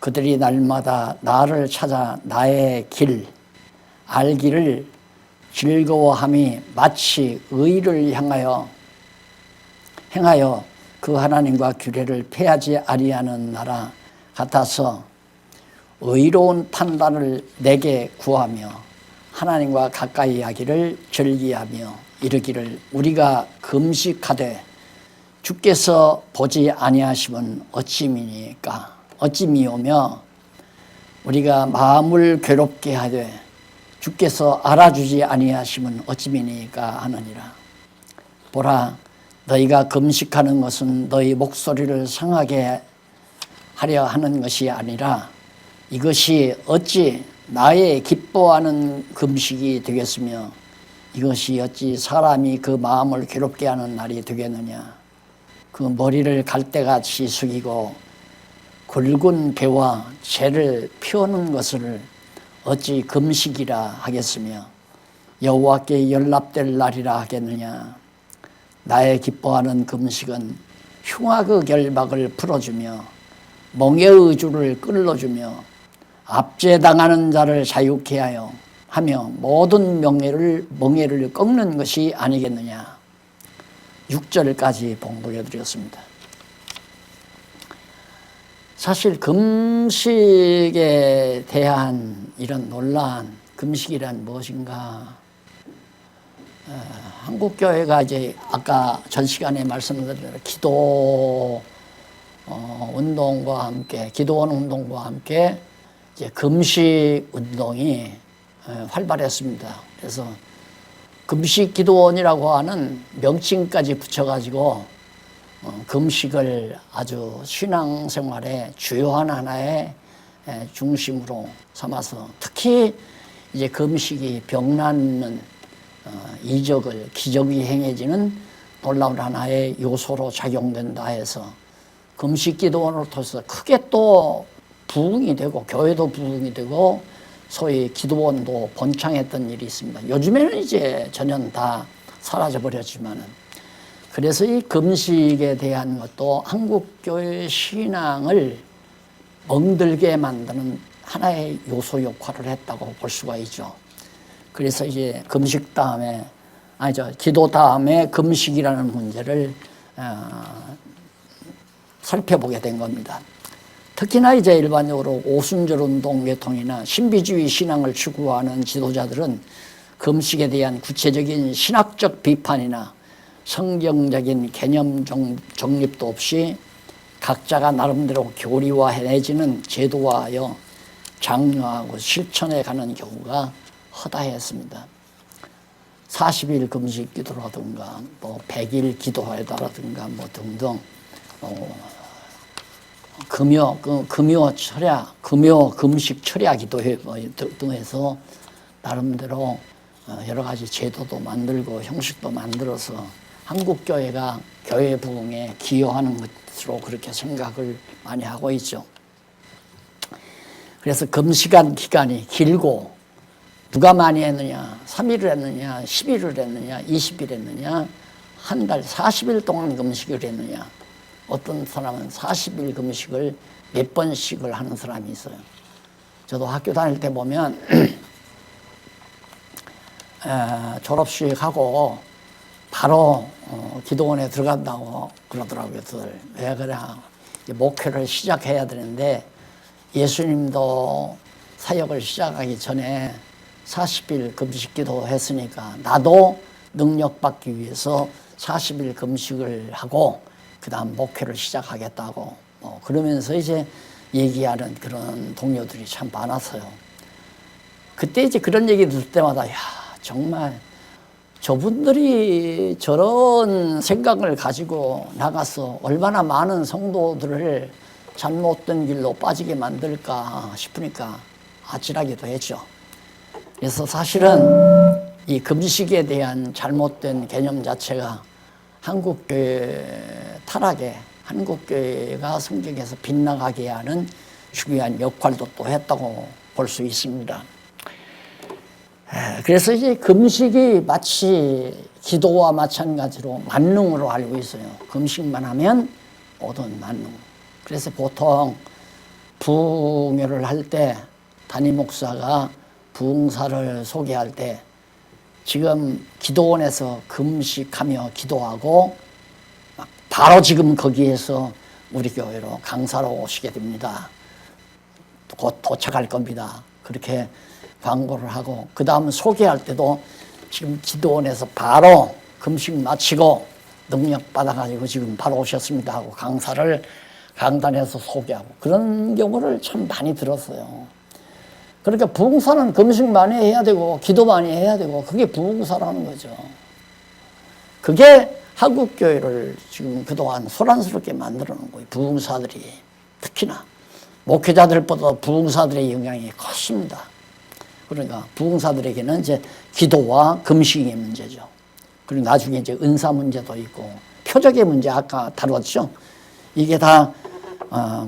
그들이 날마다 나를 찾아 나의 길 알기를 즐거워함이 마치 의를 행하여 그 하나님과 규례를 폐하지 아니하는 나라 같아서 의로운 판단을 내게 구하며 하나님과 가까이 하기를 즐기하며 이르기를 우리가 금식하되 주께서 보지 아니하시면 어찌미오며 우리가 마음을 괴롭게 하되 주께서 알아주지 아니하시면 어찌미니까 하느니라. 보라, 너희가 금식하는 것은 너희 목소리를 상하게 하려 하는 것이 아니라 이것이 어찌 나의 기뻐하는 금식이 되겠으며 이것이 어찌 사람이 그 마음을 괴롭게 하는 날이 되겠느냐. 그 머리를 갈대같이 숙이고 굵은 배와 재를 피우는 것을 어찌 금식이라 하겠으며 여호와께 연락될 날이라 하겠느냐. 나의 기뻐하는 금식은 흉악의 결박을 풀어주며 멍에의 줄을 끊어주며 압제당하는 자를 자유케 하며 모든 멍에를 꺾는 것이 아니겠느냐. 6절까지 봉독해드렸습니다. 사실 금식에 대한 이런 논란, 금식이란 무엇인가? 한국교회가 이제 아까 전 시간에 말씀드린 대로 기도원 운동과 함께 이제 금식 운동이 활발했습니다. 그래서 금식 기도원이라고 하는 명칭까지 붙여가지고 금식을 아주 신앙생활의 주요한 하나의 중심으로 삼아서 특히 이제 금식이 병 낫는 기적이 행해지는 놀라운 하나의 요소로 작용된다 해서 금식 기도원을 통해서 크게 또 부흥이 되고 교회도 부흥이 되고 소위 기도원도 번창했던 일이 있습니다. 요즘에는 이제 전혀 다 사라져버렸지만은 그래서 이 금식에 대한 것도 한국교회 신앙을 멍들게 만드는 하나의 요소 역할을 했다고 볼 수가 있죠. 그래서 이제 기도 다음에 금식이라는 문제를 살펴보게 된 겁니다. 특히나 이제 일반적으로 오순절 운동 계통이나 신비주의 신앙을 추구하는 지도자들은 금식에 대한 구체적인 신학적 비판이나 성경적인 개념 정립도 없이 각자가 나름대로 교리화해내지는 제도화하여 장려하고 실천해 가는 경우가 허다했습니다. 40일 금식 기도라든가 100일 기도회다라든가 등등 금요 금식 철야 기도회 등해서 나름대로 여러 가지 제도도 만들고 형식도 만들어서 한국교회가 교회 부흥에 기여하는 것으로 그렇게 생각을 많이 하고 있죠. 그래서 금식한 기간이 길고 누가 많이 했느냐, 3일을 했느냐, 10일을 했느냐, 20일 했느냐, 한 달 40일 동안 금식을 했느냐. 어떤 사람은 40일 금식을 몇 번씩을 하는 사람이 있어요. 저도 학교 다닐 때 보면 졸업식하고 바로 기도원에 들어간다고 그러더라고요. 왜 그래? 목회를 시작해야 되는데 예수님도 사역을 시작하기 전에 40일 금식 기도 했으니까 나도 능력받기 위해서 40일 금식을 하고 그 다음 목회를 시작하겠다고 그러면서 이제 얘기하는 그런 동료들이 참 많았어요. 그때 이제 그런 얘기 들을 때마다 정말 저분들이 저런 생각을 가지고 나가서 얼마나 많은 성도들을 잘못된 길로 빠지게 만들까 싶으니까 아찔하기도 했죠. 그래서 사실은 이 금식에 대한 잘못된 개념 자체가 한국교회 타락에 한국교회가 성경에서 빗나가게 하는 중요한 역할도 또 했다고 볼 수 있습니다. 그래서 이제 금식이 마치 기도와 마찬가지로 만능으로 알고 있어요. 금식만 하면 모든 만능. 그래서 보통 부흥회를 할 때 담임 목사가 부흥사를 소개할 때 지금 기도원에서 금식하며 기도하고 바로 지금 거기에서 우리 교회로 강사로 오시게 됩니다. 곧 도착할 겁니다. 그렇게 광고를 하고 그 다음 소개할 때도 지금 기도원에서 바로 금식 마치고 능력 받아가지고 지금 바로 오셨습니다 하고 강사를 강단에서 소개하고 그런 경우를 참 많이 들었어요. 그러니까 부흥사는 금식 많이 해야 되고 기도 많이 해야 되고 그게 부흥사라는 거죠. 그게 한국교회를 지금 그동안 소란스럽게 만들어 놓은 거예요. 부흥사들이 특히나 목회자들보다 부흥사들의 영향이 컸습니다. 그러니까 부흥사들에게는 이제 기도와 금식의 문제죠. 그리고 나중에 이제 은사 문제도 있고 표적의 문제 아까 다뤘죠. 이게 다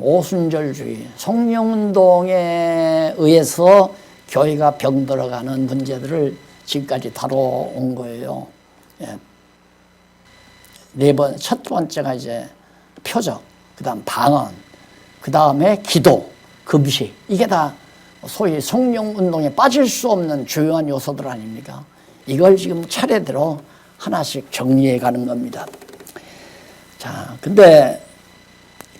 오순절주의, 성령운동에 의해서 교회가 병들어가는 문제들을 지금까지 다뤄온 거예요. 예. 첫 번째가 이제 표적, 그 다음 방언, 그 다음에 기도, 금식. 이게 다 소위 성령운동에 빠질 수 없는 주요한 요소들 아닙니까? 이걸 지금 차례대로 하나씩 정리해 가는 겁니다. 자, 근데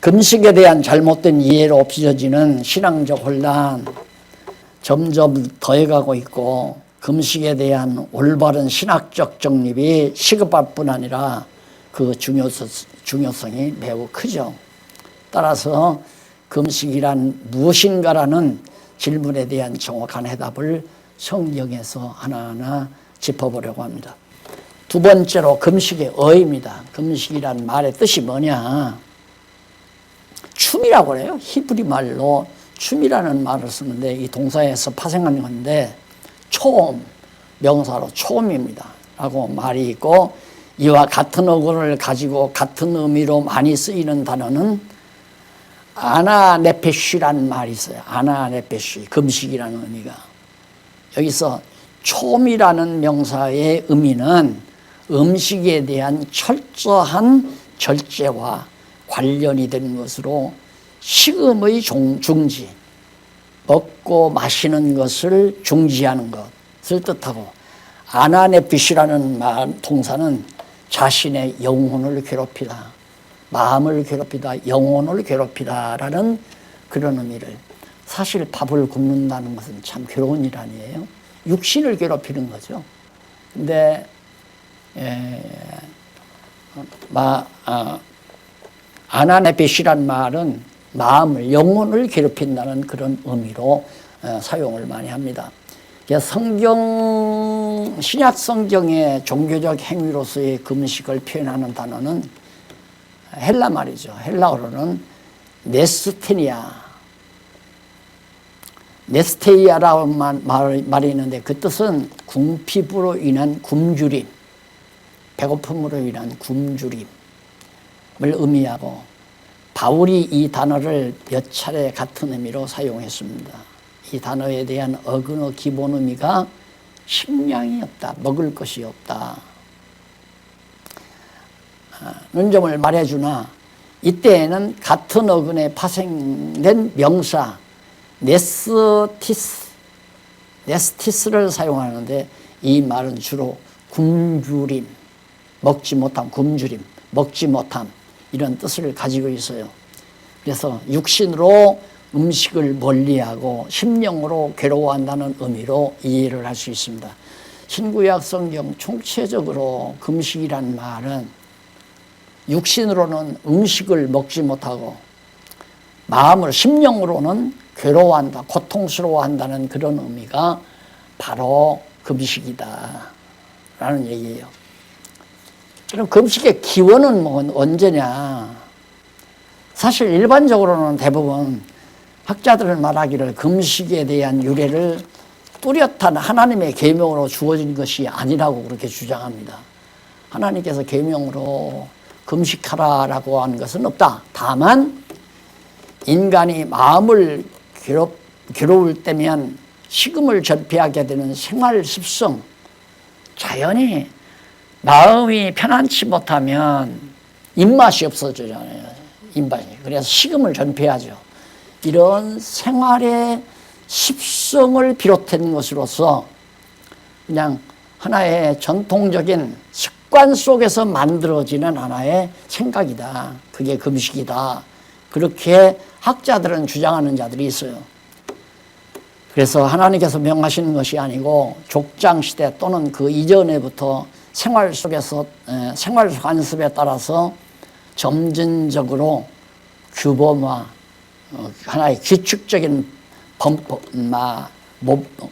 금식에 대한 잘못된 이해로 없어지는 신앙적 혼란 점점 더해가고 있고 금식에 대한 올바른 신학적 정립이 시급할 뿐 아니라 그 중요성이 매우 크죠. 따라서 금식이란 무엇인가라는 질문에 대한 정확한 해답을 성경에서 하나하나 짚어보려고 합니다. 두 번째로 금식의 어입니다. 금식이란 말의 뜻이 뭐냐? 춤이라고 그래요. 히브리 말로 춤이라는 말을 쓰는데 이 동사에서 파생한 건데 초음, 명사로 초음입니다. 라고 말이 있고 이와 같은 어구를 가지고 같은 의미로 많이 쓰이는 단어는 아나네페쉬라는 말이 있어요. 아나네페쉬, 금식이라는 의미가. 여기서 초음이라는 명사의 의미는 음식에 대한 철저한 절제와 관련이 된 것으로 식음의 중지, 먹고 마시는 것을 중지하는 것을 뜻하고 아나네피시라는 동사는 자신의 영혼을 괴롭히다, 마음을 괴롭히다, 영혼을 괴롭히다라는 그런 의미를. 사실 밥을 굶는다는 것은 참 괴로운 일 아니에요. 육신을 괴롭히는 거죠. 근데 아나네페시란 말은 마음을, 영혼을 괴롭힌다는 그런 의미로 사용을 많이 합니다. 신약 성경의 종교적 행위로서의 금식을 표현하는 단어는 헬라 말이죠. 헬라어로는 네스테이아라는 말이 있는데 그 뜻은 궁핍으로 인한 굶주림, 배고픔으로 인한 굶주림을 의미하고 바울이 이 단어를 몇 차례 같은 의미로 사용했습니다. 이 단어에 대한 어근어 기본 의미가 식량이 없다, 먹을 것이 없다 는 점을 말해주나 이때에는 같은 어근에 파생된 명사 네스티스를 사용하는데 이 말은 주로 굶주림, 먹지 못함, 굶주림, 먹지 못함 이런 뜻을 가지고 있어요. 그래서 육신으로 음식을 멀리하고 심령으로 괴로워한다는 의미로 이해를 할 수 있습니다. 신구약 성경 총체적으로 금식이란 말은 육신으로는 음식을 먹지 못하고 마음을, 심령으로는 괴로워한다, 고통스러워한다는 그런 의미가 바로 금식이다 라는 얘기예요. 그럼 금식의 기원은 언제냐? 사실 일반적으로는 대부분 학자들은 말하기를 금식에 대한 유래를 뚜렷한 하나님의 계명으로 주어진 것이 아니라고 그렇게 주장합니다. 하나님께서 계명으로 금식하라라고 하는 것은 없다. 다만 인간이 마음을 괴로울 때면 식음을 전폐하게 되는 생활 습성, 자연히 마음이 편안치 못하면 입맛이 없어지잖아요. 입맛이. 그래서 식음을 전폐하죠. 이런 생활의 습성을 비롯한 것으로서 그냥 하나의 전통적인 습관 속에서 만들어지는 하나의 생각이다. 그게 금식이다. 그렇게 학자들은 주장하는 자들이 있어요. 그래서 하나님께서 명하시는 것이 아니고 족장시대 또는 그 이전에부터 생활 속에서 생활 관습에 따라서 점진적으로 규범화, 하나의 규칙적인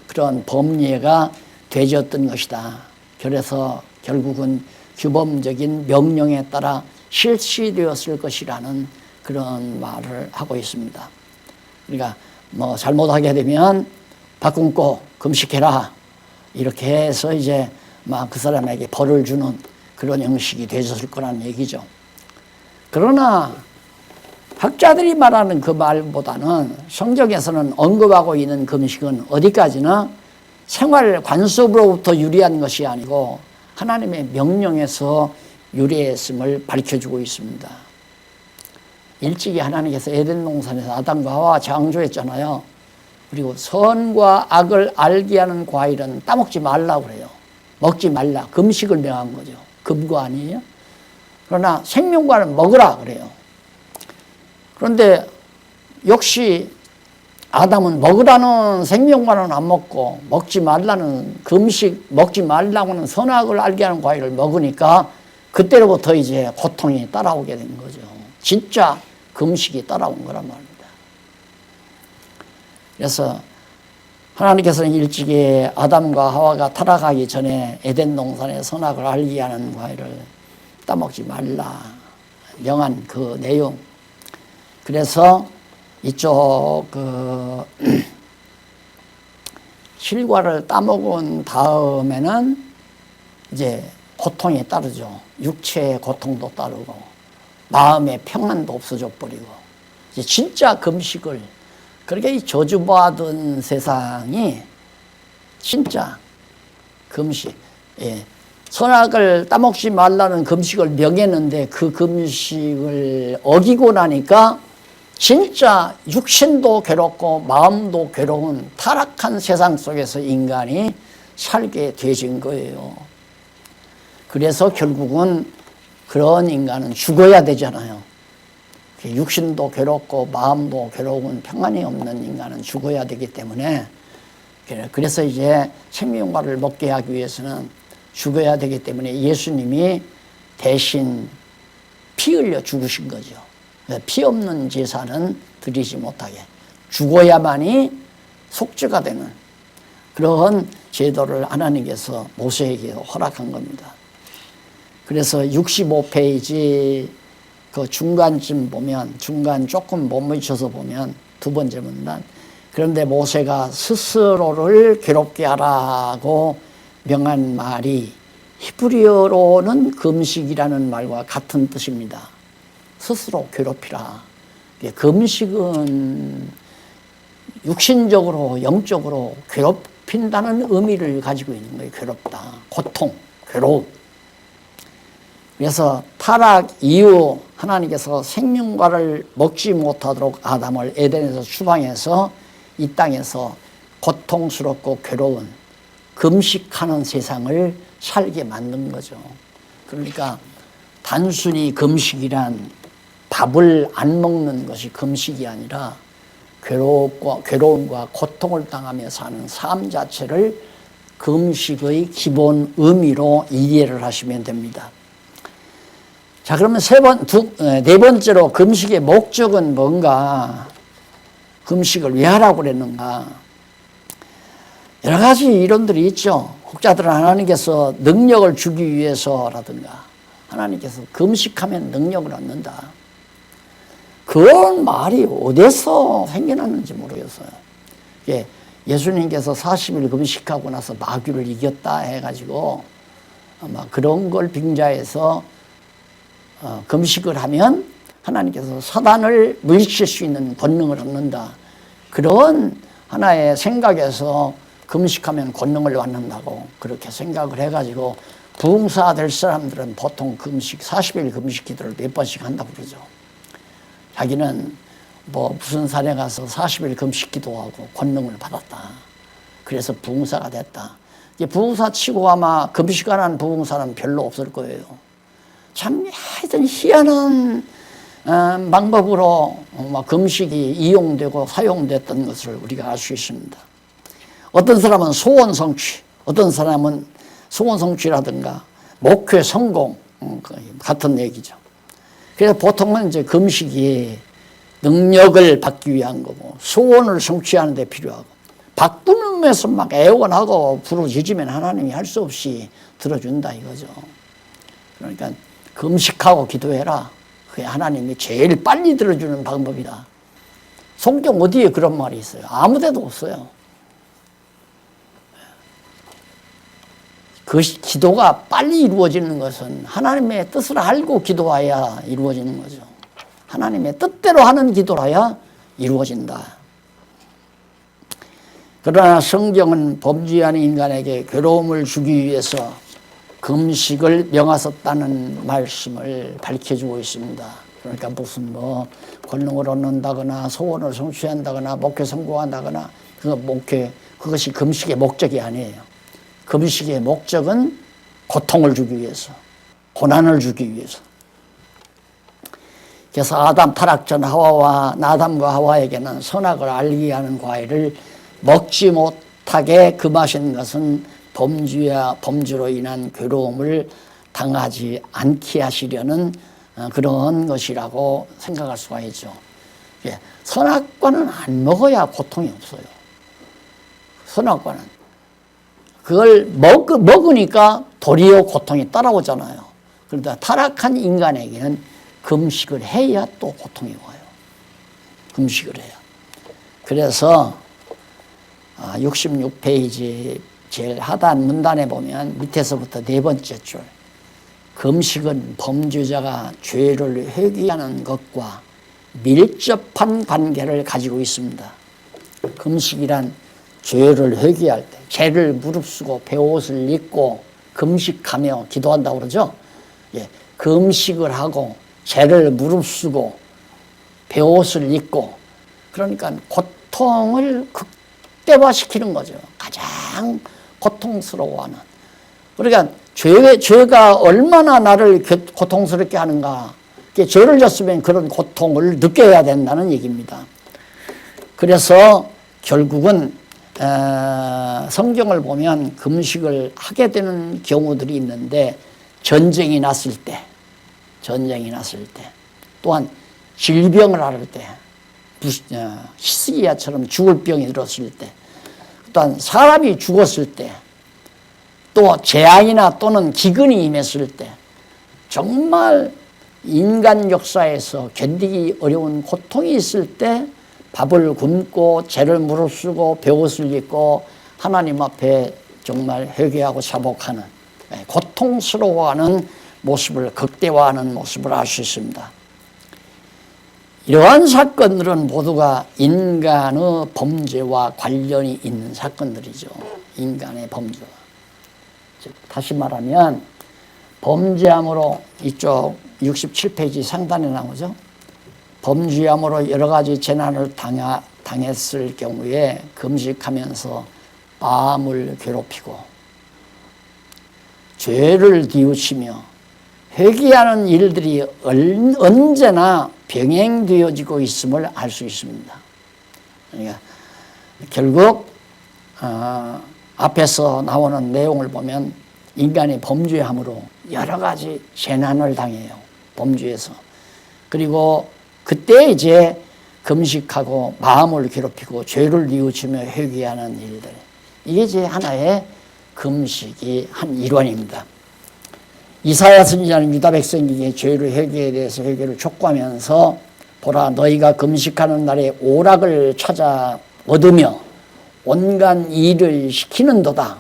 그런 법례가 되어졌던 것이다. 그래서 결국은 규범적인 명령에 따라 실시되었을 것이라는 그런 말을 하고 있습니다. 그러니까 뭐 잘못하게 되면 밥 굶고 금식해라 이렇게 해서 이제 막 그 사람에게 벌을 주는 그런 형식이 되었을 거라는 얘기죠. 그러나 학자들이 말하는 그 말보다는 성경에서는 언급하고 있는 금식은 어디까지나 생활 관습으로부터 유리한 것이 아니고 하나님의 명령에서 유래했음을 밝혀주고 있습니다. 일찍이 하나님께서 에덴 동산에서 아담과 하와 창조했잖아요. 그리고 선과 악을 알게 하는 과일은 따먹지 말라고 그래요. 먹지 말라. 금식을 명한 거죠. 금고 아니에요? 그러나 생명과는 먹으라 그래요. 그런데 역시 아담은 먹으라는 생명과는 안 먹고 먹지 말라는 금식, 먹지 말라고는 선악을 알게 하는 과일을 먹으니까 그때로부터 이제 고통이 따라오게 된 거죠. 진짜 금식이 따라온 거란 말입니다. 그래서 하나님께서는 일찍이 아담과 하와가 타락하기 전에 에덴 동산의 선악을 알게 하는 과일을 따먹지 말라 명한 그 내용. 그래서 이쪽 실과를 따먹은 다음에는 이제 고통이 따르죠. 육체의 고통도 따르고 마음의 평안도 없어져 버리고 이제 진짜 금식을, 그렇게 이 저주받은 세상이 진짜 금식, 선악을 따먹지 말라는 금식을 명했는데 그 금식을 어기고 나니까 진짜 육신도 괴롭고 마음도 괴로운 타락한 세상 속에서 인간이 살게 되진 거예요. 그래서 결국은 그런 인간은 죽어야 되잖아요. 육신도 괴롭고 마음도 괴로운 평안이 없는 인간은 죽어야 되기 때문에, 그래서 이제 생명과를 먹게 하기 위해서는 죽어야 되기 때문에 예수님이 대신 피 흘려 죽으신 거죠. 피 없는 제사는 드리지 못하게 죽어야만이 속죄가 되는 그런 제도를 하나님께서 모세에게 허락한 겁니다. 그래서 65페이지 그 중간쯤 보면, 중간 조금 못 미쳐서 보면 두 번째 문단, 그런데 모세가 스스로를 괴롭게 하라고 명한 말이 히브리어로는 금식이라는 말과 같은 뜻입니다. 스스로 괴롭히라. 금식은 육신적으로 영적으로 괴롭힌다는 의미를 가지고 있는 거예요. 괴롭다, 고통, 괴로움. 그래서 타락 이후 하나님께서 생명과를 먹지 못하도록 아담을 에덴에서 추방해서 이 땅에서 고통스럽고 괴로운 금식하는 세상을 살게 만든 거죠. 그러니까 단순히 금식이란 밥을 안 먹는 것이 금식이 아니라 괴로움과 고통을 당하며 사는 삶 자체를 금식의 기본 의미로 이해를 하시면 됩니다. 자, 그러면 네 번째로 금식의 목적은 뭔가? 금식을 왜 하라고 그랬는가? 여러 가지 이론들이 있죠. 학자들은 하나님께서 능력을 주기 위해서라든가, 하나님께서 금식하면 능력을 얻는다. 그런 말이 어디서 생겨났는지 모르겠어요. 예수님께서 40일 금식하고 나서 마귀를 이겼다 해가지고 아마 그런 걸 빙자해서 금식을 하면 하나님께서 사단을 물리칠 수 있는 권능을 얻는다. 그런 하나의 생각에서 금식하면 권능을 받는다고 그렇게 생각을 해가지고 부흥사 될 사람들은 보통 금식, 40일 금식 기도를 몇 번씩 한다고 그러죠. 자기는 뭐 무슨 산에 가서 40일 금식 기도하고 권능을 받았다. 그래서 부흥사가 됐다. 이제 부흥사 치고 아마 금식 안 한 부흥사는 별로 없을 거예요. 참 하여튼 희한한 방법으로 금식이 이용되고 사용됐던 것을 우리가 알 수 있습니다. 어떤 사람은 소원 성취, 어떤 사람은 소원 성취라든가 목회 성공 같은 얘기죠. 그래서 보통은 이제 금식이 능력을 받기 위한 거고 소원을 성취하는 데 필요하고 바꾸면서 막 애원하고 부르짖으면 하나님이 할 수 없이 들어준다 이거죠. 그러니까 금식하고 기도해라. 그게 하나님이 제일 빨리 들어주는 방법이다. 성경 어디에 그런 말이 있어요? 아무 데도 없어요. 그 기도가 빨리 이루어지는 것은 하나님의 뜻을 알고 기도해야 이루어지는 거죠. 하나님의 뜻대로 하는 기도라야 이루어진다. 그러나 성경은 범죄하는 인간에게 괴로움을 주기 위해서 금식을 명하셨다는 말씀을 밝혀주고 있습니다. 그러니까 무슨 뭐 권능을 얻는다거나 소원을 성취한다거나 목회 성공한다거나 그것이 금식의 목적이 아니에요. 금식의 목적은 고통을 주기 위해서, 고난을 주기 위해서. 그래서 아담 타락 전 하와와 아담과 하와에게는 선악을 알게 하는 과일을 먹지 못하게 금하신 것은 범죄로 인한 괴로움을 당하지 않게 하시려는 그런 것이라고 생각할 수가 있죠. 선악과는 안 먹어야 고통이 없어요. 선악과는. 그걸 먹으니까 도리어 고통이 따라오잖아요. 그러다 타락한 인간에게는 금식을 해야 또 고통이 와요. 금식을 해야. 그래서 66페이지 제일 하단 문단에 보면 밑에서부터 네 번째 줄, 금식은 범죄자가 죄를 회개하는 것과 밀접한 관계를 가지고 있습니다. 금식이란 죄를 회개할 때, 죄를 무릅쓰고 베옷을 입고 금식하며 기도한다고 그러죠. 금식을 하고 죄를 무릅쓰고 베옷을 입고, 그러니까 고통을 극대화시키는 거죠. 가장 고통스러워하는. 그러니까 죄가 얼마나 나를 고통스럽게 하는가. 죄를 졌으면 그런 고통을 느껴야 된다는 얘기입니다. 그래서 결국은 성경을 보면 금식을 하게 되는 경우들이 있는데, 전쟁이 났을 때, 또한 질병을 앓을 때, 히스기야처럼 죽을 병이 들었을 때, 또한 사람이 죽었을 때, 또 재앙이나 또는 기근이 임했을 때, 정말 인간 역사에서 견디기 어려운 고통이 있을 때 밥을 굶고 죄를 무릅쓰고 베옷을 입고 하나님 앞에 정말 회개하고 자복하는, 고통스러워하는 모습을 극대화하는 모습을 알 수 있습니다. 이러한 사건들은 모두가 인간의 범죄와 관련이 있는 사건들이죠. 인간의 범죄와. 즉 다시 말하면 범죄함으로, 이쪽 67페이지 상단에 나오죠. 범죄함으로 여러 가지 재난을 당했을 경우에 금식하면서 마음을 괴롭히고 죄를 뉘우치며 회개하는 일들이 언제나 병행되어지고 있음을 알 수 있습니다. 그러니까 결국 앞에서 나오는 내용을 보면 인간이 범죄함으로 여러 가지 재난을 당해요. 범죄에서. 그리고 그때 이제 금식하고 마음을 괴롭히고 죄를 뉘우치며 회개하는 일들. 이게 이제 하나의 금식이 한 일환입니다. 이사야 선지자는 유다 백성에게 죄를 회개에 대해서 회개를 촉구하면서, 보라 너희가 금식하는 날에 오락을 찾아 얻으며 온갖 일을 시키는도다.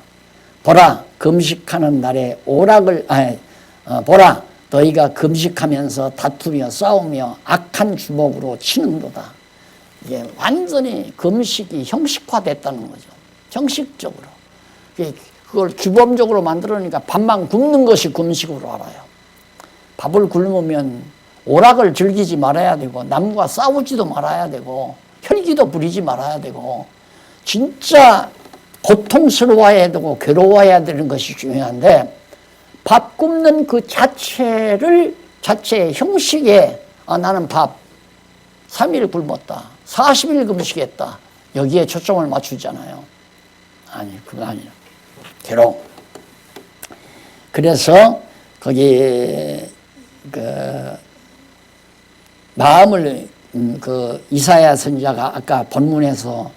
보라 금식하는 날에 보라 너희가 금식하면서 다투며 싸우며 악한 주먹으로 치는도다. 이게 완전히 금식이 형식화됐다는 거죠. 형식적으로. 그걸 규범적으로 만들어놓으니까 밥만 굶는 것이 금식으로 알아요. 밥을 굶으면 오락을 즐기지 말아야 되고 남과 싸우지도 말아야 되고 혈기도 부리지 말아야 되고 진짜 고통스러워야 되고 괴로워야 되는 것이 중요한데 밥 굶는 그 자체의 형식에 나는 밥 3일 굶었다 40일 금식했다 여기에 초점을 맞추잖아요. 아니 그거 아니에요. 괴로움. 그래서 거기 마음을 그 이사야 선지자가 아까 본문에서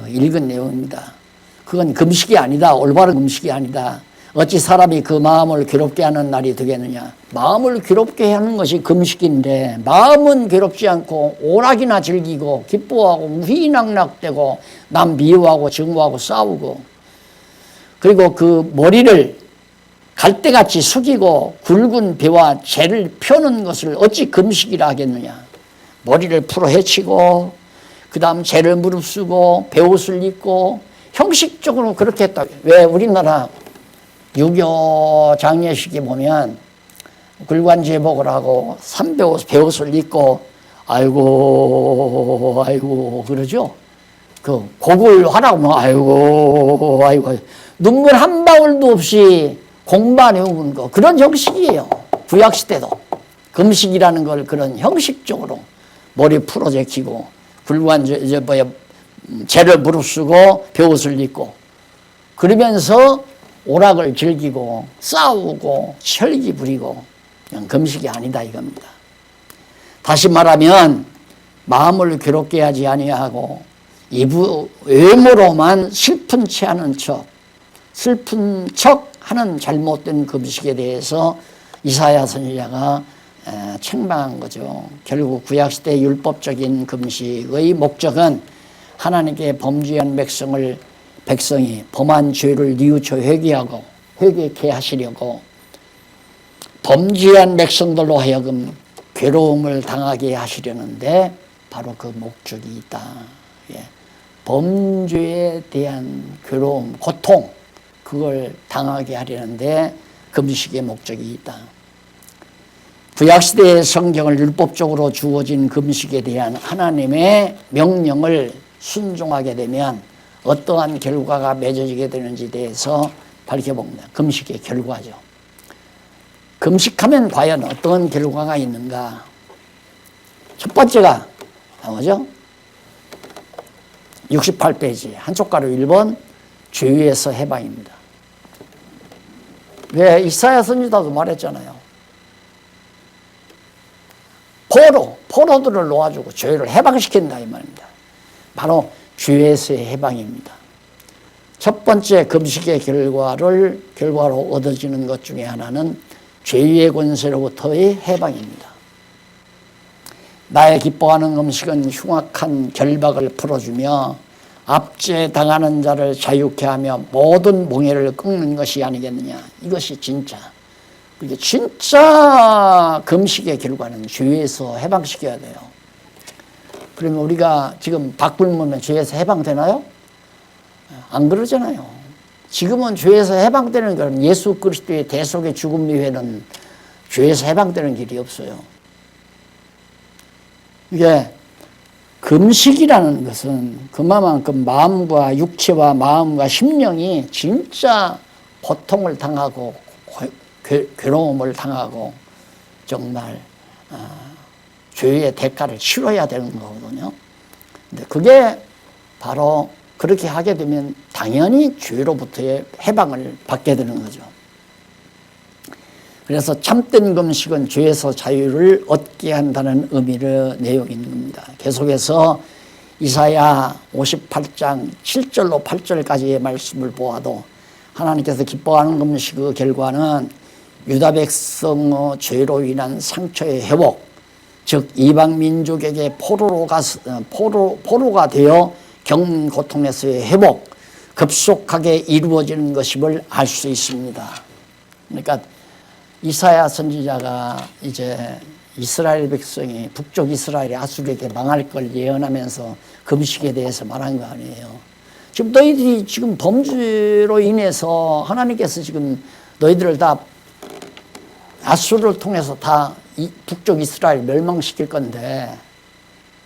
읽은 내용입니다. 그건 금식이 아니다. 올바른 금식이 아니다. 어찌 사람이 그 마음을 괴롭게 하는 날이 되겠느냐. 마음을 괴롭게 하는 것이 금식인데 마음은 괴롭지 않고 오락이나 즐기고 기뻐하고 휘낙낙대고 남 미워하고 증오하고 싸우고 그리고 그 머리를 갈대같이 숙이고 굵은 배와 재를 펴는 것을 어찌 금식이라 하겠느냐. 머리를 풀어 헤치고 그 다음 재를 무릅쓰고 베옷을 입고 형식적으로 그렇게 했다. 왜 우리나라 유교 장례식에 보면 굴관제복을 하고 베옷을 입고 아이고 그러죠. 그 곡을 하라고 하면 아이고 눈물 한 방울도 없이 공만 해오는 거 그런 형식이에요. 구약시대도 금식이라는 걸 그런 형식적으로 머리 풀어 제키고 재를 무릅쓰고 베옷을 입고 그러면서 오락을 즐기고 싸우고 혈기 부리고 그냥 금식이 아니다 이겁니다. 다시 말하면 마음을 괴롭게 하지 아니하고 외모로만 슬픈 척 하는 잘못된 금식에 대해서 이사야 선지자가 책망한 거죠. 결국 구약시대 율법적인 금식의 목적은 하나님께 범죄한 백성이 범한 죄를 뉘우쳐 회개케 하시려고 범죄한 백성들로 하여금 괴로움을 당하게 하시려는데 바로 그 목적이 있다. 범죄에 대한 괴로움, 고통 그걸 당하게 하려는데 금식의 목적이 있다. 구약시대의 성경을 율법적으로 주어진 금식에 대한 하나님의 명령을 순종하게 되면 어떠한 결과가 맺어지게 되는지에 대해서 밝혀봅니다. 금식의 결과죠. 금식하면 과연 어떤 결과가 있는가? 첫 번째가 뭐죠? 68페이지 한쪽 가로 1번 죄에서 해방입니다. 왜 이사야 선지자도 말했잖아요. 포로들을 놓아주고 죄를 해방시킨다 이 말입니다. 바로 죄에서의 해방입니다. 첫 번째 금식의 결과로 얻어지는 것 중에 하나는 죄의 권세로부터의 해방입니다. 나의 기뻐하는 음식은 흉악한 결박을 풀어주며 압제당하는 자를 자유케 하며 모든 몽해를 끊는 것이 아니겠느냐. 이것이 진짜 금식의 결과는 죄에서 해방시켜야 돼요. 그러면 우리가 지금 밥 굶으면 죄에서 해방되나요? 안 그러잖아요. 지금은 죄에서 해방되는 건 예수 그리스도의 대속의 죽음 이외에는 죄에서 해방되는 길이 없어요. 이게 금식이라는 것은 그만큼 마음과 육체와 마음과 심령이 진짜 고통을 당하고 괴로움을 당하고 정말 죄의 대가를 치러야 되는 거거든요. 근데 그게 바로 그렇게 하게 되면 당연히 죄로부터의 해방을 받게 되는 거죠. 그래서 참된 금식은 죄에서 자유를 얻게 한다는 의미의 내용인 겁니다. 계속해서 이사야 58장 7절로 8절까지의 말씀을 보아도 하나님께서 기뻐하는 금식의 결과는 유다 백성의 죄로 인한 상처의 회복, 즉 이방 민족에게 포로가 되어 겪는 고통에서의 회복, 급속하게 이루어지는 것임을 알 수 있습니다. 그러니까 이사야 선지자가 이제 이스라엘 백성이 북쪽 이스라엘이 아수르에게 망할 걸 예언하면서 금식에 대해서 말한 거 아니에요. 지금 너희들이 지금 범죄로 인해서 하나님께서 지금 너희들을 다 아수르를 통해서 다 북쪽 이스라엘 멸망시킬 건데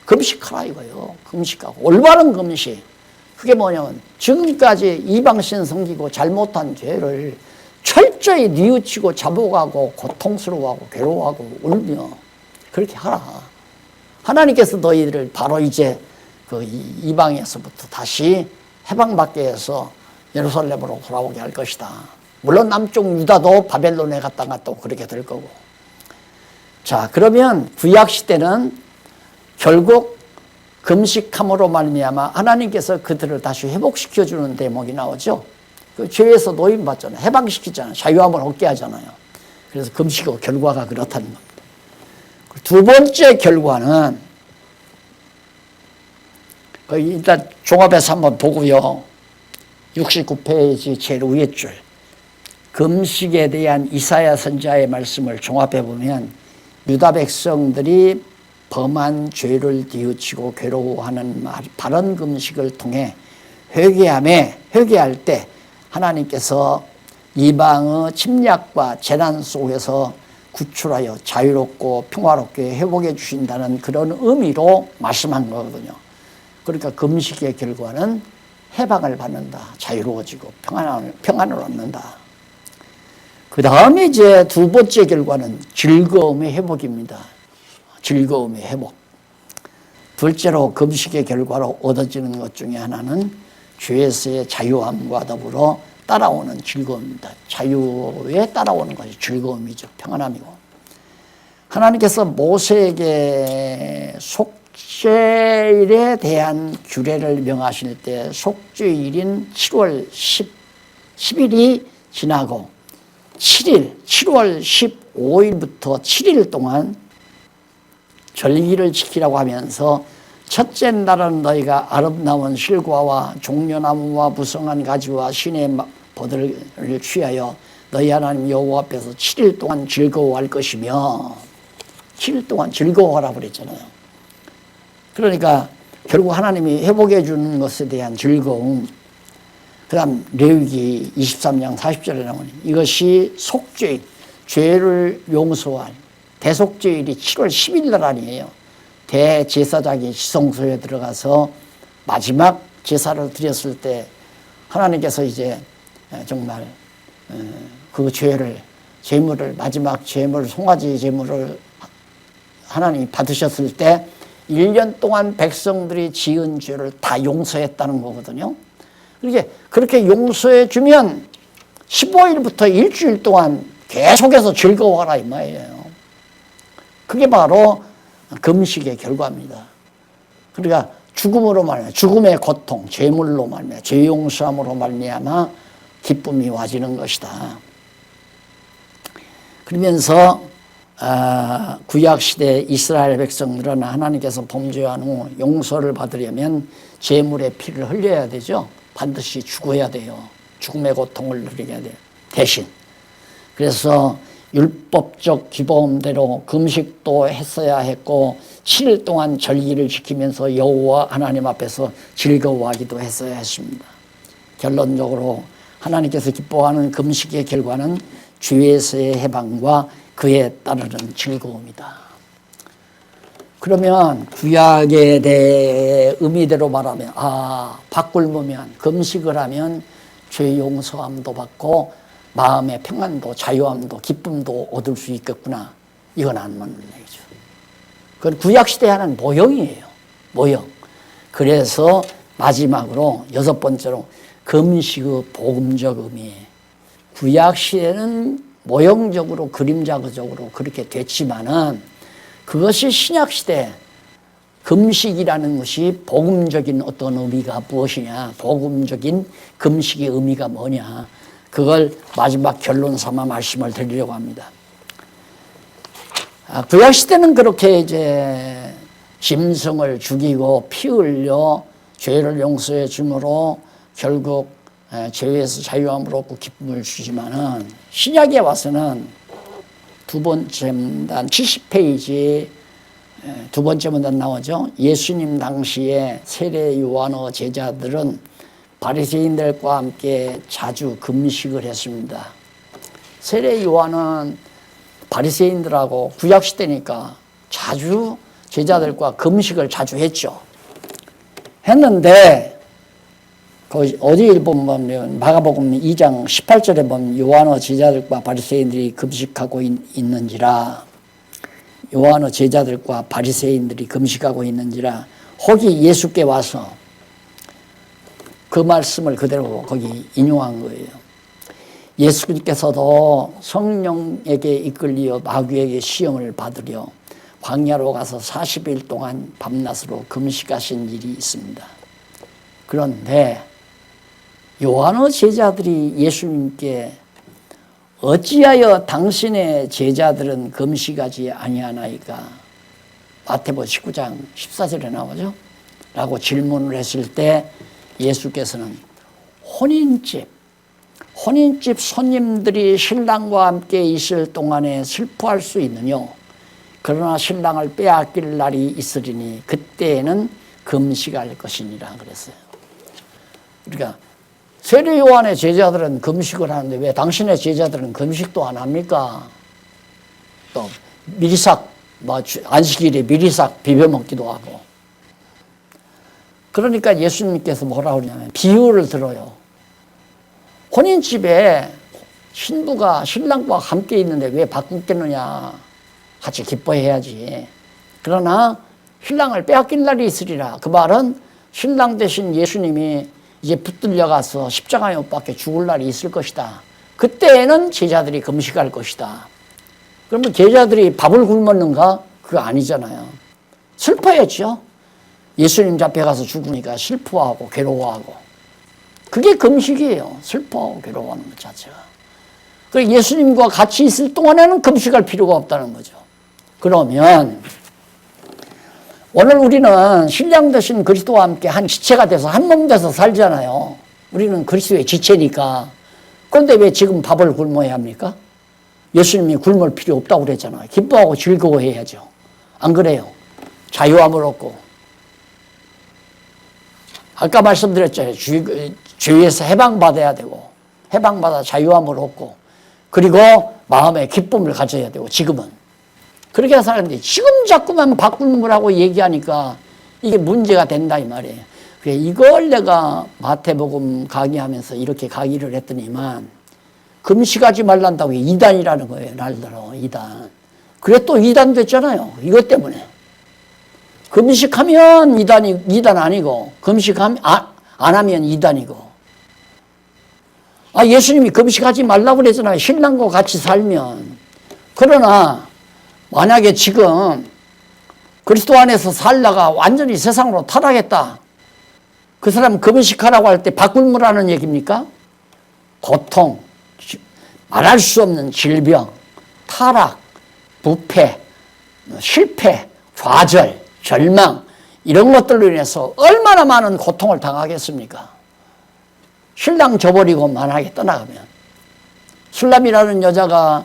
금식하라 이거요. 금식하고 올바른 금식. 그게 뭐냐면 지금까지 이방신 섬기고 잘못한 죄를 철저히 뉘우치고 자복하고 고통스러워하고 괴로워하고 울며 그렇게 하라. 하나님께서 너희를 바로 이제 그 이방에서부터 다시 해방받게 해서 예루살렘으로 돌아오게 할 것이다. 물론 남쪽 유다도 바벨론에 갔다가 또 그렇게 될 거고. 자, 그러면 구약 시대는 결국 금식함으로 말미암아 하나님께서 그들을 다시 회복시켜 주는 대목이 나오죠. 그 죄에서 노임 받잖아요. 해방시키잖아요. 자유함을 얻게 하잖아요. 그래서 금식의 결과가 그렇다는 겁니다. 두 번째 결과는 일단 종합해서 한번 보고요. 69페이지 제일 위에 줄 금식에 대한 이사야 선지자의 말씀을 종합해 보면 유다 백성들이 범한 죄를 뉘우치고 괴로워하는 바른 금식을 통해 회개할 때 하나님께서 이방의 침략과 재난 속에서 구출하여 자유롭고 평화롭게 회복해 주신다는 그런 의미로 말씀한 거거든요. 그러니까 금식의 결과는 해방을 받는다. 자유로워지고 평안을 얻는다. 그 다음에 이제 두 번째 결과는 즐거움의 회복입니다. 즐거움의 회복. 둘째로 금식의 결과로 얻어지는 것 중에 하나는 죄에서의 자유함과 더불어 따라오는 즐거움입니다. 자유에 따라오는 것이 즐거움이죠. 평안함이고. 하나님께서 모세에게 속죄일에 대한 규례를 명하실 때 속죄일인 7월 10일이 지나고 7월 15일부터 7일 동안 절기를 지키라고 하면서 첫째 날은 너희가 아름다운 실과와 종려나무와 무성한 가지와 신의 보들을 취하여 너희 하나님 여호와 앞에서 7일 동안 즐거워할 것이며 7일 동안 즐거워하라 그랬잖아요. 그러니까 결국 하나님이 회복해 주는 것에 대한 즐거움. 그 다음 레위기 23장 40절에 나오니 이것이 속죄일, 죄를 용서할 대속죄일이 7월 10일 날 아니에요. 대제사장이 지성소에 들어가서 마지막 제사를 드렸을 때 하나님께서 이제 정말 그 제물을 마지막 제물 송아지 제물을 하나님이 받으셨을 때 1년 동안 백성들이 지은 죄를 다 용서했다는 거거든요. 그렇게 용서해 주면 15일부터 일주일 동안 계속해서 즐거워하라 이 말이에요. 그게 바로 금식의 결과입니다. 그러니까 죽음으로 말미암아 죽음의 고통, 죄물로 말미암아 죄 용서함으로 말미암아 기쁨이 와지는 것이다. 그러면서 구약시대 이스라엘 백성들은 하나님께서 범죄한 후 용서를 받으려면 제물의 피를 흘려야 되죠. 반드시 죽어야 돼요. 죽음의 고통을 누리게 돼요. 대신. 그래서 율법적 기범대로 금식도 했어야 했고 7일 동안 절기를 지키면서 여호와 하나님 앞에서 즐거워하기도 했어야 했습니다. 결론적으로 하나님께서 기뻐하는 금식의 결과는 죄에서의 해방과 그에 따르는 즐거움이다. 그러면 구약에 대해 의미대로 말하면 밭 굶으면 금식을 하면 죄 용서함도 받고 마음의 평안도 자유함도 기쁨도 얻을 수 있겠구나. 이건 안 맞는 얘기죠. 그건 구약시대에 하는 모형이에요. 모형. 그래서 마지막으로 6번째로 금식의 복음적 의미. 구약시대는 모형적으로 그림자적으로 그렇게 됐지만은 그것이 신약시대 금식이라는 것이 복음적인 어떤 의미가 무엇이냐, 복음적인 금식의 의미가 뭐냐, 그걸 마지막 결론 삼아 말씀을 드리려고 합니다. 구약시대는 그렇게 이제 짐승을 죽이고 피 흘려 죄를 용서해 주므로 결국 죄에서 자유함을 얻고 기쁨을 주지만은 신약에 와서는 두 번째 문단 70페이지 두 번째 문단 나오죠. 예수님 당시에 세례 요한의 제자들은 바리새인들과 함께 자주 금식을 했습니다. 세례 요한은 바리새인들하고 구약 시대니까 자주 제자들과 금식을 자주 했죠. 했는데 어디 보면 마가복음 2장 18절에 보면 요한의 제자들과 바리새인들이 금식하고 있는지라, 요한의 제자들과 바리새인들이 금식하고 있는지라, 거기 예수께 와서 그 말씀을 그대로 거기 인용한 거예요. 예수님께서도 성령에게 이끌리어 마귀에게 시험을 받으려 광야로 가서 40일 동안 밤낮으로 금식하신 일이 있습니다. 그런데 요한의 제자들이 예수님께 어찌하여 당신의 제자들은 금식하지 아니하나이까? 마태복음 19장 14절에 나오죠. 라고 질문을 했을 때 예수께서는 혼인집 손님들이 신랑과 함께 있을 동안에 슬퍼할 수 있느뇨. 그러나 신랑을 빼앗길 날이 있으리니 그때에는 금식할 것이니라 그랬어요. 그러니까 세례 요한의 제자들은 금식을 하는데 왜 당신의 제자들은 금식도 안 합니까? 또 미리삭, 안식일에 미리삭 비벼 먹기도 하고. 그러니까 예수님께서 뭐라고 그러냐면 비유를 들어요. 혼인집에 신부가 신랑과 함께 있는데 왜 바꾸겠느냐. 같이 기뻐해야지. 그러나 신랑을 빼앗길 날이 있으리라. 그 말은 신랑 대신 예수님이 이제 붙들려 가서 십자가에 못 박혀 죽을 날이 있을 것이다. 그때에는 제자들이 금식할 것이다. 그러면 제자들이 밥을 굶었는가? 그거 아니잖아요. 슬퍼했죠. 예수님 잡혀가서 죽으니까 슬퍼하고 괴로워하고. 그게 금식이에요. 슬퍼하고 괴로워하는 것 자체가. 그래서 예수님과 같이 있을 동안에는 금식할 필요가 없다는 거죠. 그러면 오늘 우리는 신랑 되신 그리스도와 함께 한 지체가 돼서 한 몸 돼서 살잖아요. 우리는 그리스도의 지체니까. 그런데 왜 지금 밥을 굶어야 합니까? 예수님이 굶을 필요 없다고 그랬잖아요. 기뻐하고 즐거워해야죠. 안 그래요? 자유함을 얻고. 아까 말씀드렸잖아요. 죄에서 해방받아야 되고, 해방받아 자유함을 얻고, 그리고 마음에 기쁨을 가져야 되고, 지금은. 그렇게 살았는데 지금 자꾸만 바꾸는 거라고 얘기하니까 이게 문제가 된다 이 말이에요. 그래 이걸 내가 마태복음 강의하면서 이렇게 강의를 했더니만 금식하지 말란다고 이단이라는 거예요. 날더러 이단. 그래 또 이단 됐잖아요. 이것 때문에. 금식하면 이단 아니고 금식하면 안 하면 이단이고. 예수님이 금식하지 말라고 그랬잖아요. 신랑과 같이 살면. 그러나 만약에 지금 그리스도 안에서 살다가 완전히 세상으로 타락했다. 그 사람 금식하라고 할 때 바꿀무라는 얘기입니까? 고통, 말할 수 없는 질병, 타락, 부패, 실패, 좌절, 절망 이런 것들로 인해서 얼마나 많은 고통을 당하겠습니까? 신랑 저버리고 만약에 떠나가면. 술람이라는 여자가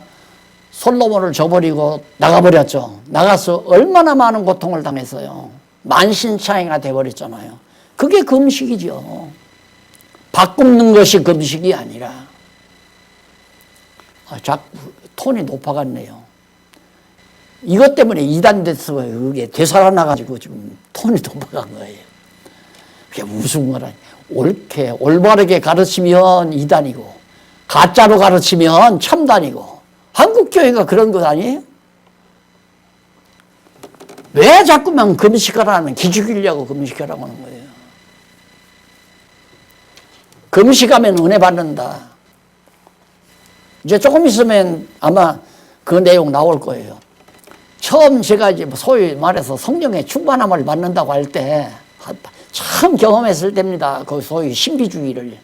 솔로몬을 저버리고 나가버렸죠. 나가서 얼마나 많은 고통을 당했어요. 만신창이가 돼버렸잖아요. 그게 금식이죠. 바꾸는 것이 금식이 아니라. 자꾸 톤이 높아갔네요. 이것 때문에 이단돼서 그게 되살아나가지고 지금 톤이 높아간 거예요. 그게 무슨 거라. 옳게 올바르게 가르치면 이단이고 가짜로 가르치면 참단이고. 한국교회가 그런 것 아니에요? 왜 자꾸만 금식하라는 기죽이려고 금식하라고 하는 거예요? 금식하면 은혜 받는다. 이제 조금 있으면 아마 그 내용 나올 거예요. 처음 제가 이제 소위 말해서 성령의 충만함을 받는다고 할 때 참 경험했을 때입니다. 그 소위 신비주의를.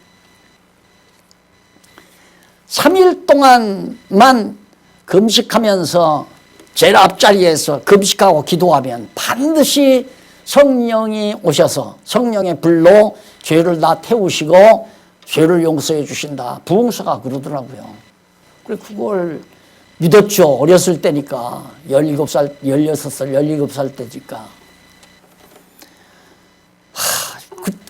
3일 동안만 금식하면서 제일 앞자리에서 금식하고 기도하면 반드시 성령이 오셔서 성령의 불로 죄를 다 태우시고 죄를 용서해 주신다. 부흥사가 그러더라고요. 그래 그걸 믿었죠. 어렸을 때니까 17살, 16살, 17살 때니까.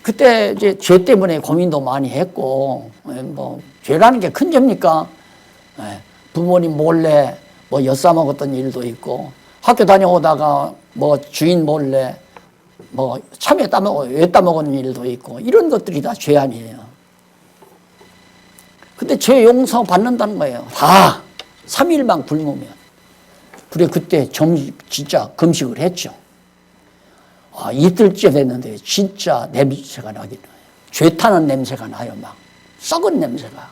그때 이제 죄 때문에 고민도 많이 했고, 뭐 죄라는 게 큰 죄입니까? 부모님 몰래 뭐 엿사 먹었던 일도 있고, 학교 다녀오다가 뭐 주인 몰래 뭐 참외 엿 따먹은 일도 있고, 이런 것들이 다 죄 아니에요. 근데 죄 용서 받는다는 거예요. 다 3일만 굶으면. 그래, 그때 진짜 금식을 했죠. 이틀째 됐는데 진짜 냄새가 나긴 나요. 죄 타는 냄새가 나요. 막 썩은 냄새가.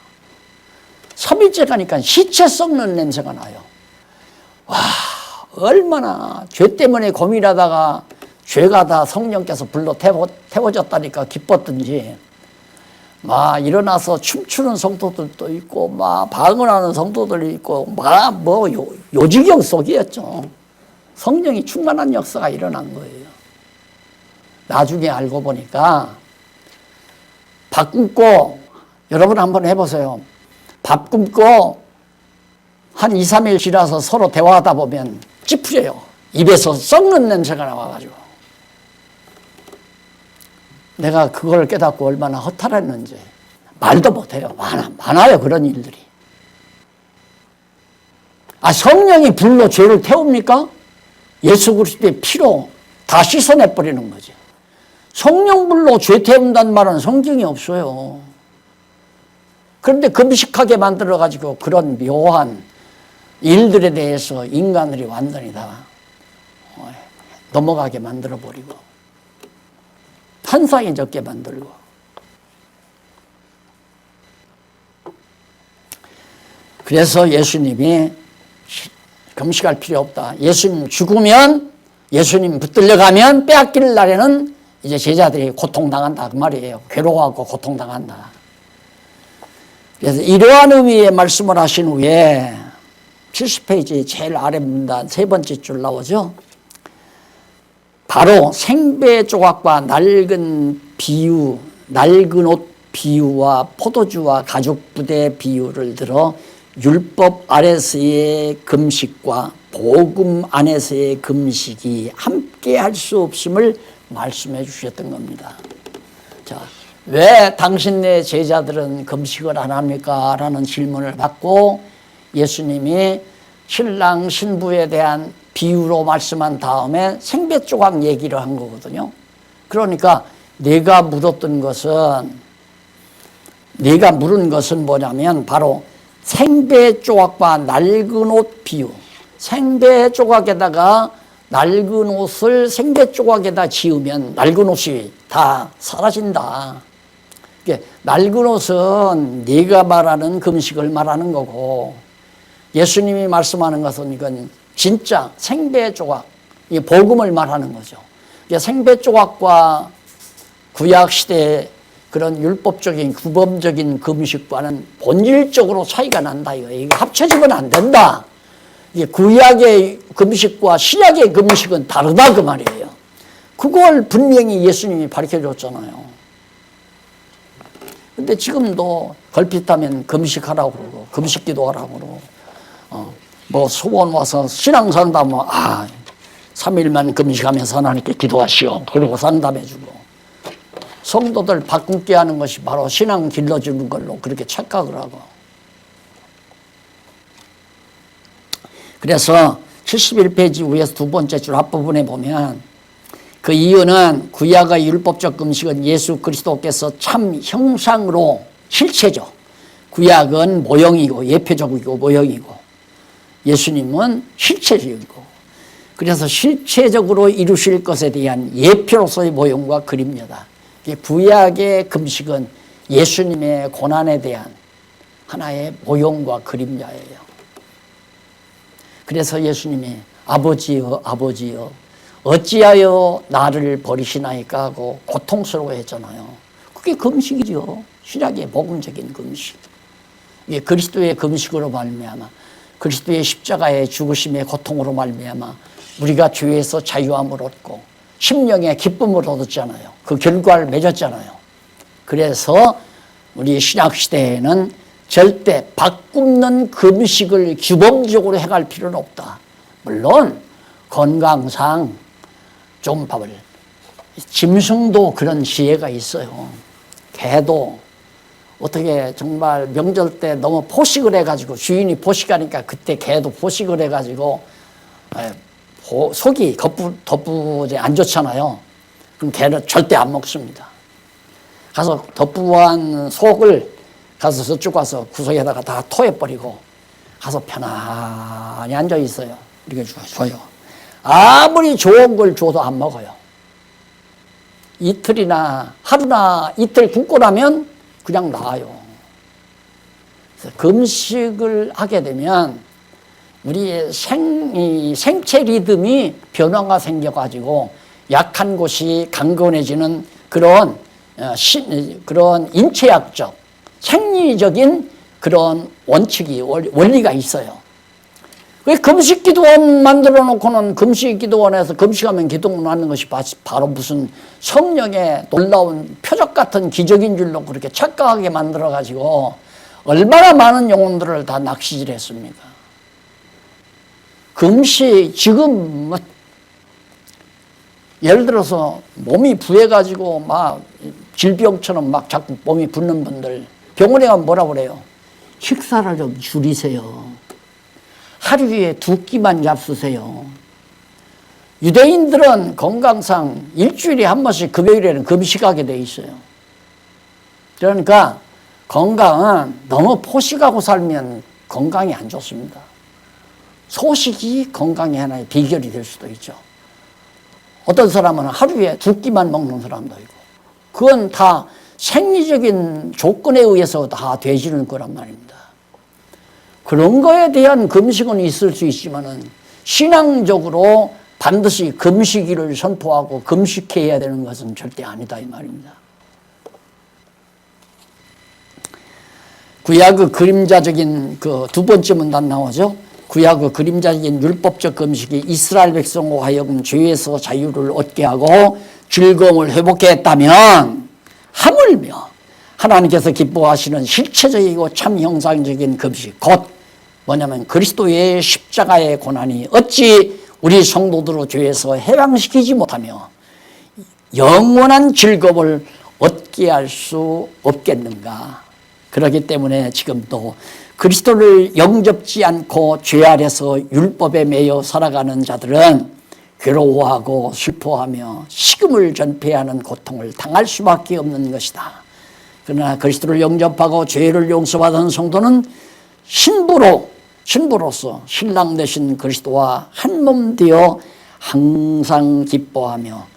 3일째 가니까 시체 썩는 냄새가 나요. 와, 얼마나 죄 때문에 고민하다가 죄가 다 성령께서 불러 태워졌다니까 기뻤던지, 막 일어나서 춤추는 성도들도 있고, 막 방언하는 성도들이 있고, 막 뭐 요지경 속이었죠. 성령이 충만한 역사가 일어난 거예요. 나중에 알고 보니까 밥 굶고, 여러분 한번 해보세요. 밥 굶고 한 2, 3일 지나서 서로 대화하다 보면 찌푸려요. 입에서 썩는 냄새가 나와가지고. 내가 그걸 깨닫고 얼마나 허탈했는지 말도 못해요. 많아요, 그런 일들이. 성령이 불로 죄를 태웁니까? 예수 그리스도의 피로 다 씻어내버리는 거죠. 성령 불로 죄 태운다는 말은 성경이 없어요. 그런데 금식하게 만들어가지고 그런 묘한 일들에 대해서 인간들이 완전히 다 넘어가게 만들어버리고, 환상이 적게 만들고. 그래서 예수님이 금식할 필요 없다. 예수님 죽으면, 예수님 붙들려 가면 빼앗길 날에는 이제 제자들이 고통당한다 그 말이에요. 괴로워하고 고통당한다. 그래서 이러한 의미의 말씀을 하신 후에 70페이지 제일 아래 문단 세 번째 줄 나오죠. 바로 생배 조각과 낡은 비유, 낡은 옷 비유와 포도주와 가죽 부대 비유를 들어 율법 아래서의 금식과 복음 안에서의 금식이 함께 할 수 없음을 말씀해 주셨던 겁니다. 자, 왜 당신네 제자들은 금식을 안 합니까? 라는 질문을 받고 예수님이 신랑 신부에 대한 비유로 말씀한 다음에 생배 조각 얘기를 한 거거든요. 그러니까 내가 물은 것은 뭐냐면 바로 생배 조각과 낡은 옷 비유. 생배 조각에다가 낡은 옷을 생배 조각에다 지으면 낡은 옷이 다 사라진다. 낡은 옷은 네가 말하는 금식을 말하는 거고, 예수님이 말씀하는 것은 이건 진짜 생배 조각, 이 복음을 말하는 거죠. 생배 조각과 구약 시대의 그런 율법적인 규범적인 금식과는 본질적으로 차이가 난다. 이거 합쳐지면 안 된다. 구약의 금식과 신약의 금식은 다르다 그 말이에요. 그걸 분명히 예수님이 가르쳐줬잖아요. 근데 지금도 걸핏하면 금식하라고 그러고 금식기도 하라고 그러고, 뭐 소원 와서 신앙 상담하면 3일만 금식하면서 하나님께 기도하시오 그러고 상담해주고, 성도들 바꾸게 하는 것이 바로 신앙 길러주는 걸로 그렇게 착각을 하고. 그래서 71페이지 위에서 두 번째 줄 앞부분에 보면 그 이유는 구약의 율법적 금식은 예수 그리스도께서 참 형상으로 실체죠. 구약은 모형이고 예표적이고 모형이고, 예수님은 실체적이고, 그래서 실체적으로 이루실 것에 대한 예표로서의 모형과 그림자다. 구약의 금식은 예수님의 고난에 대한 하나의 모형과 그림자예요. 그래서 예수님이 아버지여 아버지여 어찌하여 나를 버리시나이까 하고 고통스러워했잖아요. 그게 금식이죠. 신약의 복음적인 금식. 이게 그리스도의 금식으로 말미암아, 그리스도의 십자가의 죽으심의 고통으로 말미암아 우리가 죄에서 자유함을 얻고 심령의 기쁨을 얻었잖아요. 그 결과를 맺었잖아요. 그래서 우리 신약시대에는 절대 바꾸는 금식을 규범적으로 해갈 필요는 없다. 물론 건강상 좀 짐승도 그런 시혜가 있어요. 개도 어떻게 정말 명절 때 너무 포식을 해가지고 주인이 포식하니까 그때 개도 포식을 해가지고 속이 덧부제 안 좋잖아요. 그럼 개는 절대 안 먹습니다. 가서 덧부한 속을 가서 저쪽 가서 구석에다가 다 토해버리고 가서 편안히 앉아 있어요. 이렇게 줘요. 아무리 좋은 걸 줘도 안 먹어요. 이틀이나 하루나 이틀 굶고 나면 그냥 나아요. 그래서 금식을 하게 되면 우리의 생체 리듬이 변화가 생겨가지고 약한 곳이 강건해지는 그런 인체학적, 생리적인 그런 원리가 있어요. 왜 금식 기도원 만들어 놓고는 금식 기도원에서 금식하면 기도원 하는 것이 바로 무슨 성령의 놀라운 표적 같은 기적인 줄로 그렇게 착각하게 만들어 가지고 얼마나 많은 영혼들을 다 낚시질 했습니까? 금식 지금 뭐 예를 들어서 몸이 부해 가지고 막 질병처럼 막 자꾸 몸이 붓는 분들 병원에 가면 뭐라 그래요? 식사를 좀 줄이세요. 하루에 2끼만 잡수세요. 유대인들은 건강상 일주일에 한 번씩 금요일에는 금식하게 돼 있어요. 그러니까 건강은 너무 포식하고 살면 건강이 안 좋습니다. 소식이 건강의 하나의 비결이 될 수도 있죠. 어떤 사람은 하루에 2끼만 먹는 사람도 있고 그건 다 생리적인 조건에 의해서 다 되지는 거란 말입니다. 그런 거에 대한 금식은 있을 수 있지만은 신앙적으로 반드시 금식일을 선포하고 금식해야 되는 것은 절대 아니다 이 말입니다. 구약의 그림자적인 그 두 번째 문단 나오죠. 구약의 그림자적인 율법적 금식이 이스라엘 백성과 하여금 죄에서 자유를 얻게 하고 즐거움을 회복해 했다면 하물며 하나님께서 기뻐하시는 실체적이고 참 형상적인 금식 곧 뭐냐면 그리스도의 십자가의 고난이 어찌 우리 성도들을 죄에서 해방시키지 못하며 영원한 즐거움을 얻게 할 수 없겠는가. 그렇기 때문에 지금도 그리스도를 영접지 않고 죄 아래서 율법에 매여 살아가는 자들은 괴로워하고 슬퍼하며 식음을 전폐하는 고통을 당할 수밖에 없는 것이다. 그러나 그리스도를 영접하고 죄를 용서받은 성도는 신부로서 신랑 되신 그리스도와 한 몸 되어 항상 기뻐하며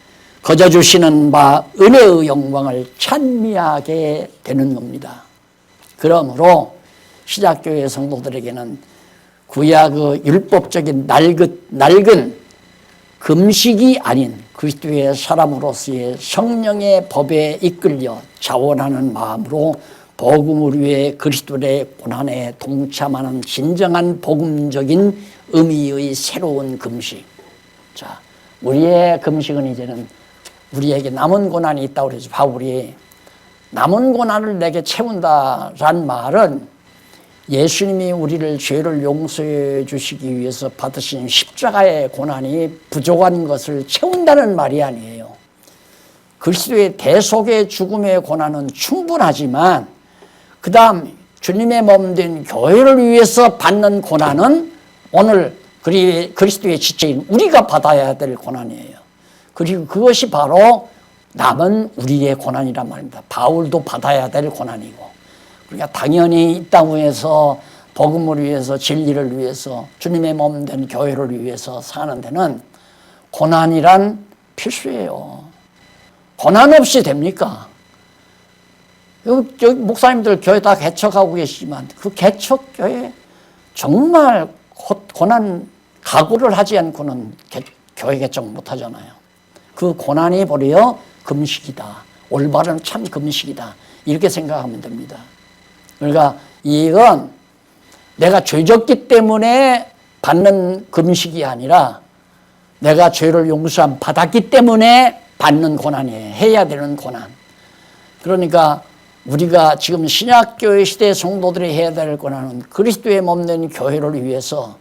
거저 주시는 바 은혜의 영광을 찬미하게 되는 겁니다. 그러므로 시작교회 성도들에게는 구약의 율법적인 낡은 금식이 아닌 그리스도의 사람으로서의 성령의 법에 이끌려 자원하는 마음으로 복음을 위해 그리스도의 고난에 동참하는 진정한 복음적인 의미의 새로운 금식. 자, 우리의 금식은 이제는 우리에게 남은 고난이 있다고 그러죠. 바울이 남은 고난을 내게 채운다란 말은 예수님이 우리를 죄를 용서해 주시기 위해서 받으신 십자가의 고난이 부족한 것을 채운다는 말이 아니에요. 그리스도의 대속의 죽음의 고난은 충분하지만 그 다음 주님의 몸된 교회를 위해서 받는 고난은 오늘 그리스도의 지체인 우리가 받아야 될 고난이에요. 그리고 그것이 바로 남은 우리의 고난이란 말입니다. 바울도 받아야 될 고난이고 그러니까 당연히 이 땅에서 복음을 위해서 진리를 위해서 주님의 몸된 교회를 위해서 사는 데는 고난이란 필수예요. 고난 없이 됩니까? 여기 목사님들 교회 다 개척하고 계시지만 그 개척교회 정말 고난 각오를 하지 않고는 교회 개척 못하잖아요. 그 고난이 버려 금식이다. 올바른 참 금식이다. 이렇게 생각하면 됩니다. 그러니까 이건 내가 죄졌기 때문에 받는 금식이 아니라 내가 죄를 용서함 받았기 때문에 받는 고난이에요. 해야 되는 고난. 그러니까 우리가 지금 신약교회 시대 성도들이 해야 될 고난은 그리스도의 몸된 교회를 위해서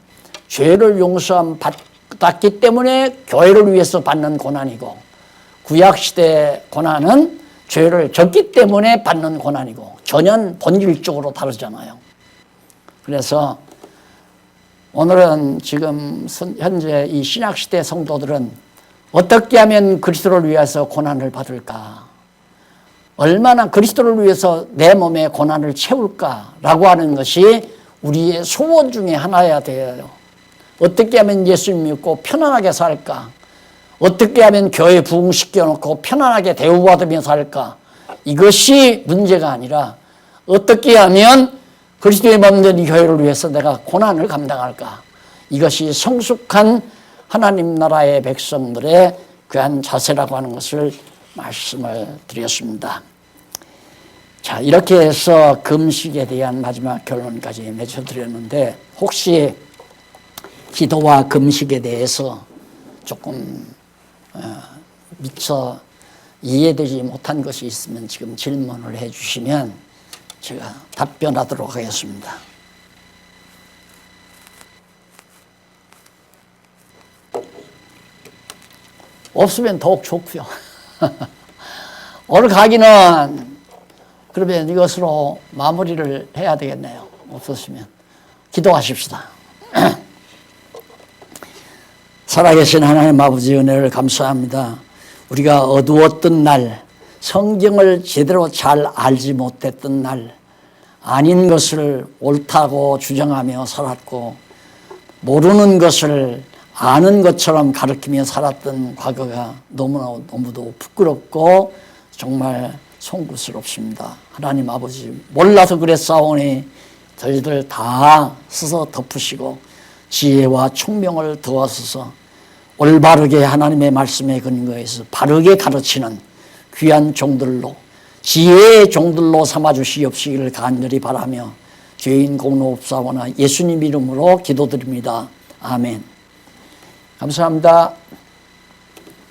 죄를 용서함 받았기 때문에 교회를 위해서 받는 고난이고 구약시대 고난은 죄를 졌기 때문에 받는 고난이고 전혀 본질적으로 다르잖아요. 그래서 오늘은 지금 현재 이 신약시대 성도들은 어떻게 하면 그리스도를 위해서 고난을 받을까? 얼마나 그리스도를 위해서 내 몸에 고난을 채울까라고 하는 것이 우리의 소원 중에 하나여야 돼요. 어떻게 하면 예수님 믿고 편안하게 살까? 어떻게 하면 교회 부흥시켜놓고 편안하게 대우받으며 살까? 이것이 문제가 아니라 어떻게 하면 그리스도의 몸된 이 교회를 위해서 내가 고난을 감당할까? 이것이 성숙한 하나님 나라의 백성들의 귀한 자세라고 하는 것을 말씀을 드렸습니다. 자, 이렇게 해서 금식에 대한 마지막 결론까지 맺어드렸는데 혹시 기도와 금식에 대해서 조금 미처 이해되지 못한 것이 있으면 지금 질문을 해 주시면 제가 답변하도록 하겠습니다. 없으면 더욱 좋고요. 오늘 강의는 그러면 이것으로 마무리를 해야 되겠네요. 없었으면 기도하십시다. 살아계신 하나님 아버지 은혜를 감사합니다. 우리가 어두웠던 날, 성경을 제대로 잘 알지 못했던 날, 아닌 것을 옳다고 주장하며 살았고 모르는 것을 아는 것처럼 가르치며 살았던 과거가 너무도 부끄럽고 정말 송구스럽습니다. 하나님 아버지, 몰라서 그랬사오니 저희들 다 스스로 덮으시고 지혜와 총명을 더하소서 올바르게 하나님의 말씀에 근거해서 바르게 가르치는 귀한 종들로 지혜의 종들로 삼아주시옵시기를 간절히 바라며 죄인 공로옵사오나 예수님 이름으로 기도드립니다. 아멘. 감사합니다.